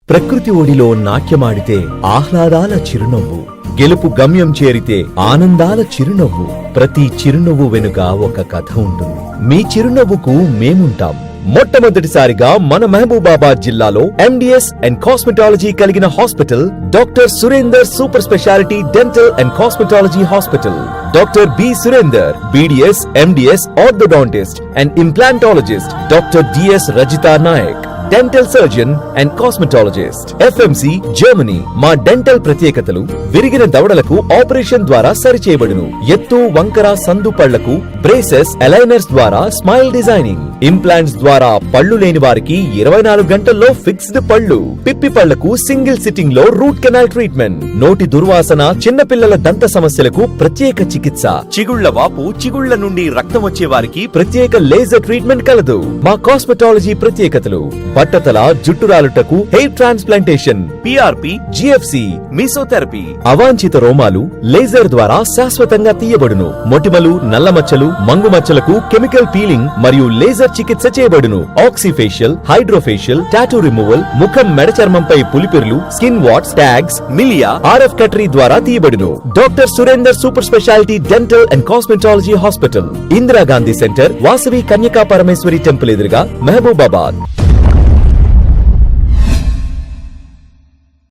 ప్రకృతి ఒడిలో నాట్యమాడితే ఆహ్లాదాల చిరునవ్వు, గెలుపు గమ్యం చేరితే ఆనందాల చిరునవ్వు. ప్రతి చిరునవ్వు వెనుక ఒక కథ ఉంటుంది. మీ చిరునవ్వుకు మేముంటాం. మొట్టమొదటిసారిగా మన మహబూబాబాద్ జిల్లాలో ఎండిఎస్ అండ్ కాస్మెటాలజీ కలిగిన hospital doctor Surender super speciality dental and cosmetology hospital. Doctor B Surender, BDS, MDS, orthodontist and implantologist. Doctor DS Rajitha Naik, dental surgeon and cosmetologist. FMC Germany. మా డెంటల్ ప్రత్యేకతలు: విరిగిన దవడలకు ఆపరేషన్ ద్వారా సరిచేయబడును. ఎత్తు వంకర సందు పళ్లకు బ్రేసెస్, అలైనర్స్ ద్వారా స్మైల్ డిజైనింగ్. ఇంప్లాంట్స్ ద్వారా పళ్ళు లేని వారికి 24 గంటల్లో ఫిక్స్డ్ పళ్ళు. పిప్పి పళ్లకు సింగిల్ సిట్టింగ్ లో రూట్ కెనాల్ ట్రీట్మెంట్. నోటి దుర్వాసన, చిన్నపిల్లల దంత సమస్యలకు ప్రత్యేక చికిత్స. చిగుళ్ల వాపు, చిగుళ్ల నుండి రక్తం వచ్చే వారికి ప్రత్యేక లేజర్ ట్రీట్మెంట్ కలదు. మా కాస్మెటాలజీ ప్రత్యేకతలు: బట్టతల, జుట్టు రాలుటకు hair transplantation, PRP, GFC, mesotherapy. అవాంఛిత రోమాలు లేజర్ ద్వారా శాశ్వతంగా తీయబడును. మొటిమలు, నల్ల మచ్చలు, మంగు మచ్చలకు కెమికల్ పీలింగ్ మరియు లేజర్ చికిత్స చేయబడును. ఆక్సిఫేషియల్, హైడ్రోఫేషియల్, టాటూ రిమూవల్, ముఖం మెడ చర్మంపై పులిపిర్లు, skin watts, tags, Millia, RF కటరీ ద్వారా తీయబడును. Doctor Surender super speciality dental and cosmetology hospital, Indira Gandhi centre, Vasavi Kanyaka Parameshwari temple ఎదురుగా, మహబూబాబాద్.